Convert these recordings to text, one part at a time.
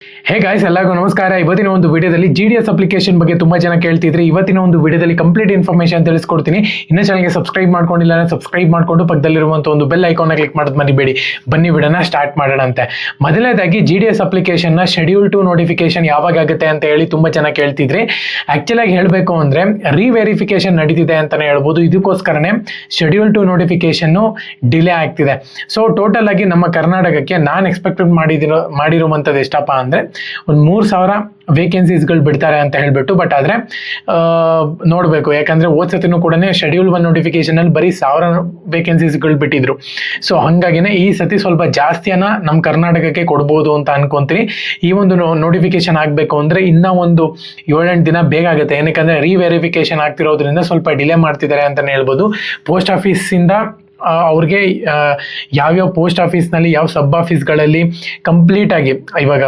Hey guys, ಎಲ್ಲರಿಗೂ ನಮಸ್ಕಾರ. ಇವತ್ತಿನ ಒಂದು ವಿಡಿಯೋದಲ್ಲಿ GDS ಅಪ್ಲಿಕೇಶನ್ ಬಗ್ಗೆ ತುಂಬಾ ಜನ ಕೇಳ್ತಿದ್ರಿ. ಇವತ್ತಿನ ಒಂದು ವಿಡಿಯೋದಲ್ಲಿ ಕಂಪ್ಲೀಟ್ ಇನ್ಫಾರ್ಮೇಶನ್ ತಿಳಿಸ್ಕೊಡ್ತೀನಿ. ಇನ್ನೂ ಚಾನಲ್ಗೆ ಸಬ್ಸ್ಕ್ರೈಬ್ ಮಾಡ್ಕೊಂಡಿಲ್ಲ ಅಂದ್ರೆ ಸಬ್ಸ್ಕ್ರೈಬ್ ಮಾಡ್ಕೊಂಡು ಪಕ್ಕದಲ್ಲಿರುವಂಥ ಒಂದು ಬೆಲ್ ಐಕಾನ್ ಕ್ಲಿಕ್ ಮಾಡೋದು ಮರಿಬೇಡಿ. ಬನ್ನಿ ವಿಡಿಯೋನ ಸ್ಟಾರ್ಟ್ ಮಾಡೋಣಂತೆ. ಮೊದಲನೇದಾಗಿ GDS ಅಪ್ಲಿಕೇಶನ್ನ ಶೆಡ್ಯೂಲ್ ಟು ನೋಟಿಫಿಕೇಶನ್ ಯಾವಾಗ ಆಗುತ್ತೆ ಅಂತ ಹೇಳಿ ತುಂಬಾ ಜನ ಕೇಳ್ತಿದ್ರಿ. ಆಕ್ಚುಲ್ ಆಗಿ ಹೇಳಬೇಕು ಅಂದ್ರೆ ರಿವೆರಿಫಿಕೇಶನ್ ನಡೀತಿದೆ ಅಂತಾನೆ ಹೇಳ್ಬೋದು. ಇದಕ್ಕೋಸ್ಕರನೇ ಶೆಡ್ಯೂಲ್ ಟು ನೋಟಿಫಿಕೇಶನ್ ಡಿಲೇ ಆಗ್ತಿದೆ. ಸೊ ಟೋಟಲ್ ಆಗಿ ನಮ್ಮ ಕರ್ನಾಟಕಕ್ಕೆ ನಾನು ಎಕ್ಸ್ಪೆಕ್ಟೆಡ್ ಮಾಡಿರುವಂಥದ್ದು ಎಷ್ಟಪ್ಪ ಅಂದ್ರೆ ಒಂದು 3,000 ವೇಕೆನ್ಸೀಸ್ಗಳು ಬಿಡ್ತಾರೆ ಅಂತ ಹೇಳ್ಬಿಟ್ಟು. ಬಟ್ ಆದರೆ ನೋಡಬೇಕು, ಯಾಕಂದರೆ ಓದ್ಸತಿನೂ ಕೂಡ ಶೆಡ್ಯೂಲ್ 1 ನೋಟಿಫಿಕೇಶನಲ್ಲಿ ಬರೀ 1000 ವೇಕೆನ್ಸೀಸ್ಗಳು ಬಿಟ್ಟಿದ್ರು. ಸೊ ಹಾಗಾಗಿನೇ ಈ ಸತಿ ಸ್ವಲ್ಪ ಜಾಸ್ತಿಯನ್ನ ನಮ್ಮ ಕರ್ನಾಟಕಕ್ಕೆ ಕೊಡ್ಬೋದು ಅಂತ ಅನ್ಕೊಂತೀನಿ. ಈ ಒಂದು ನೋಟಿಫಿಕೇಶನ್ ಆಗಬೇಕು ಅಂದರೆ ಇನ್ನೂ ಒಂದು 7-8 ದಿನ ಬೇಗ ಆಗುತ್ತೆ. ಏನಕ್ಕೆ ರಿವೆರಿಫಿಕೇಶನ್ ಆಗ್ತಿರೋದ್ರಿಂದ ಸ್ವಲ್ಪ ಡಿಲೇ ಮಾಡ್ತಿದ್ದಾರೆ ಅಂತಲೇ ಹೇಳ್ಬೋದು. ಪೋಸ್ಟ್ ಆಫೀಸಿಂದ ಅವ್ರಿಗೆ ಯಾವ್ಯಾವ ಪೋಸ್ಟ್ ಆಫೀಸ್ನಲ್ಲಿ ಯಾವ ಸಬ್ ಆಫೀಸ್ಗಳಲ್ಲಿ ಕಂಪ್ಲೀಟಾಗಿ, ಇವಾಗ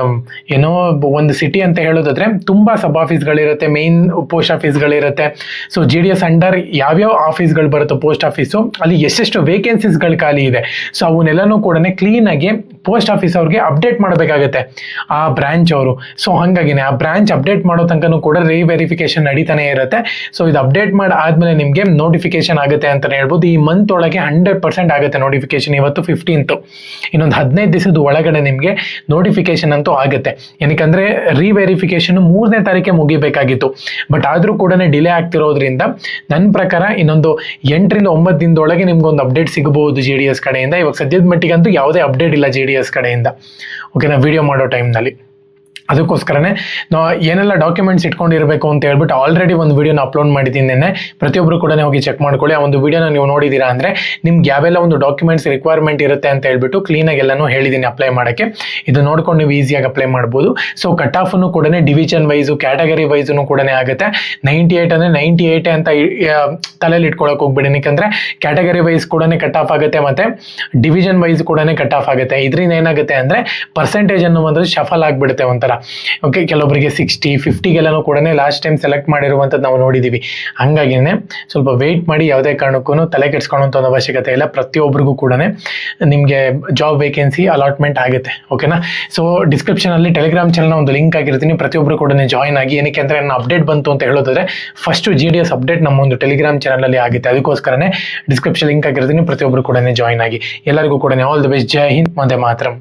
ಏನೋ ಒಂದು ಸಿಟಿ ಅಂತ ಹೇಳೋದಾದ್ರೆ ತುಂಬ ಸಬ್ ಆಫೀಸ್ಗಳಿರುತ್ತೆ, ಮೇನ್ ಪೋಸ್ಟ್ ಆಫೀಸ್ಗಳಿರುತ್ತೆ. ಸೊ GDS ಅಂಡರ್ ಯಾವ್ಯಾವ ಆಫೀಸ್ಗಳು ಬರುತ್ತೋ ಪೋಸ್ಟ್ ಆಫೀಸು, ಅಲ್ಲಿ ಎಷ್ಟೆಷ್ಟು ವೇಕೆನ್ಸೀಸ್ಗಳು ಖಾಲಿ ಇದೆ, ಸೊ ಅವನ್ನೆಲ್ಲನೂ ಕೂಡ ಕ್ಲೀನಾಗಿ ಪೋಸ್ಟ್ ಆಫೀಸ್ ಅವ್ರಿಗೆ ಅಪ್ಡೇಟ್ ಮಾಡಬೇಕಾಗತ್ತೆ ಆ ಬ್ರಾಂಚ್ ಅವರು. ಸೊ ಹಾಗಾಗಿನೇ ಆ ಬ್ರಾಂಚ್ ಅಪ್ಡೇಟ್ ಮಾಡೋ ತನಕನೂ ಕೂಡ ರಿವೆರಿಫಿಕೇಶನ್ ನಡೀತಾನೆ ಇರುತ್ತೆ. ಸೊ ಇದು ಅಪ್ಡೇಟ್ ಮಾಡಿ ಆದಮೇಲೆ ನಿಮಗೆ ನೋಟಿಫಿಕೇಶನ್ ಆಗುತ್ತೆ ಅಂತಲೇ ಹೇಳ್ಬೋದು. ಈ ಮಂತ್ ಒಳಗೆ 100% ಆಗುತ್ತೆ ನೋಟಿಫಿಕೇಶನ್. ಇವತ್ತು 15th, ಇನ್ನೊಂದು 15 ದಿವಸದ ಒಳಗಡೆ ನಿಮಗೆ ನೋಟಿಫಿಕೇಶನ್ ಅಂತೂ ಆಗುತ್ತೆ. ಏನಕ್ಕಂದ್ರೆ ರಿವೆರಿಫಿಕೇಶನ್ 3ನೇ ತಾರೀಕೆ ಮುಗಿಬೇಕಾಗಿತ್ತು. ಬಟ್ ಆದರೂ ಕೂಡ ಡಿಲೇ ಆಗ್ತಿರೋದ್ರಿಂದ ನನ್ನ ಪ್ರಕಾರ ಇನ್ನೊಂದು 8ರಿಂದ 9 ದಿನದೊಳಗೆ ನಿಮ್ಗೊಂದು ಅಪ್ಡೇಟ್ ಸಿಗಬಹುದು GDS ಕಡೆಯಿಂದ. ಇವಾಗ ಸದ್ಯದ ಮಟ್ಟಿಗಂತೂ ಯಾವುದೇ ಅಪ್ಡೇಟ್ ಇಲ್ಲ GDS ಕಡೆಯಿಂದ. ಓಕೆನಾ, ವಿಡಿಯೋ ಮಾಡೋ ಟೈಮ್ನಲ್ಲಿ. ಅದಕ್ಕೋಸ್ಕರನೇ ನಾವು ಏನೆಲ್ಲ ಡಾಕ್ಯುಮೆಂಟ್ಸ್ ಇಟ್ಕೊಂಡಿರಬೇಕು ಅಂತ ಹೇಳ್ಬಿಟ್ಟು ಆಲ್ರೆಡಿ ಒಂದು ವಿಡಿಯೋನ ಅಪ್ಲೋಡ್ ಮಾಡಿದ್ದೀನಿ ನೆನ್ನೆ. ಪ್ರತಿಯೊಬ್ಬರು ಕೂಡ ಹೋಗಿ ಚೆಕ್ ಮಾಡ್ಕೊಳ್ಳಿ. ಆ ಒಂದು ವಿಡಿಯೋನ ನೀವು ನೋಡಿದ್ದೀರಾ ಅಂದರೆ ನಿಮ್ಗೆ ಯಾವೆಲ್ಲ ಒಂದು ಡಾಕ್ಯುಮೆಂಟ್ಸ್ ರಿಕ್ವೈರ್ಮೆಂಟ್ ಇರುತ್ತೆ ಅಂತ ಹೇಳ್ಬಿಟ್ಟು ಕ್ಲೀನಾಗಿ ಎಲ್ಲನೂ ಹೇಳಿದ್ದೀನಿ ಅಪ್ಲೈ ಮಾಡೋಕ್ಕೆ. ಇದು ನೋಡ್ಕೊಂಡು ನೀವು ಈಸಿಯಾಗಿ ಅಪ್ಲೈ ಮಾಡ್ಬೋದು. ಸೊ ಕಟ್ ಆಫನ್ನು ಕೂಡ ಡಿವಿಷನ್ ವೈಸು, ಕ್ಯಾಟಗರಿ ವೈಸೂ ಕೂಡ ಆಗುತ್ತೆ. 98 ಅಂದರೆ 98 ಅಂತ ತಲೆಯಲ್ಲಿ ಇಟ್ಕೊಳಕ್ಕೆ ಹೋಗ್ಬೇಡಿ. ಯಾಕಂದರೆ ಕ್ಯಾಟಗರಿ ವೈಸ್ ಕೂಡ ಕಟ್ ಆಫ್ ಆಗುತ್ತೆ, ಮತ್ತು ಡಿವಿಷನ್ ವೈಸ್ ಕೂಡ ಕಟ್ ಆಫ್ ಆಗುತ್ತೆ. ಇದರಿಂದ ಏನಾಗುತ್ತೆ ಅಂದರೆ ಪರ್ಸೆಂಟೇಜ್ ಅನ್ನುವಂಥದ್ದು ಶಫಲ್ ಆಗಿಬಿಡುತ್ತೆ ಒಂಥರ. ಓಕೆ, ಕೆಲವೊಬ್ಬರಿಗೆ 60, 50ಗೆಲ್ಲನೂ ಕೂಡ ಲಾಸ್ಟ್ ಟೈಮ್ ಸೆಲೆಕ್ಟ್ ಮಾಡಿರುವಂಥದ್ದು ನಾವು ನೋಡಿದ್ದೀವಿ. ಹಂಗಾಗಿನೇ ಸ್ವಲ್ಪ ವೆಯ್ಟ್ ಮಾಡಿ, ಯಾವುದೇ ಕಾರಣಕ್ಕೂ ತಲೆ ಕೆಡಿಸ್ಕೊಳ್ಳೋಂಥ ಒಂದು ಅವಶ್ಯಕತೆ ಇಲ್ಲ. ಪ್ರತಿಯೊಬ್ಬರಿಗೂ ಕೂಡ ನಿಮಗೆ ಜಾಬ್ ವೇಕೆನ್ಸಿ ಅಲಾಟ್ಮೆಂಟ್ ಆಗುತ್ತೆ. ಓಕೆನಾ. ಸೊ ಡಿಸ್ಕ್ರಿಪ್ಷನಲ್ಲಿ ಟೆಲಿಗ್ರಾಮ್ ಚಾನಲ್ನ ಒಂದು ಲಿಂಕ್ ಆಗಿರ್ತೀನಿ, ಪ್ರತಿಯೊಬ್ಬರು ಕೂಡ ಜಾಯ್ನ್ ಆಗಿ. ಏನಕ್ಕೆ ಅಂದರೆ ನನ್ನ ಅಪ್ಡೇಟ್ ಬಂತು ಅಂತ ಹೇಳೋದಾದ್ರೆ ಫಸ್ಟು GDS ಅಪ್ಡೇಟ್ ನಮ್ಮ ಒಂದು ಟೆಲಿಗ್ರಾಮ್ ಚಾನಲಲ್ಲಿ ಆಗುತ್ತೆ. ಅದಕ್ಕೋಸ್ಕರನೇ ಡಿಸ್ಕ್ರಿಪ್ಷನ್ ಲಿಂಕ್ ಆಗಿರ್ತೀನಿ, ಪ್ರತಿಯೊಬ್ಬರು ಕೂಡ ಜಾಯ್ನ್ ಆಗಿ. ಎಲ್ಲರಿಗೂ ಕೂಡ all the best. Jai Hind, Vande Mataram.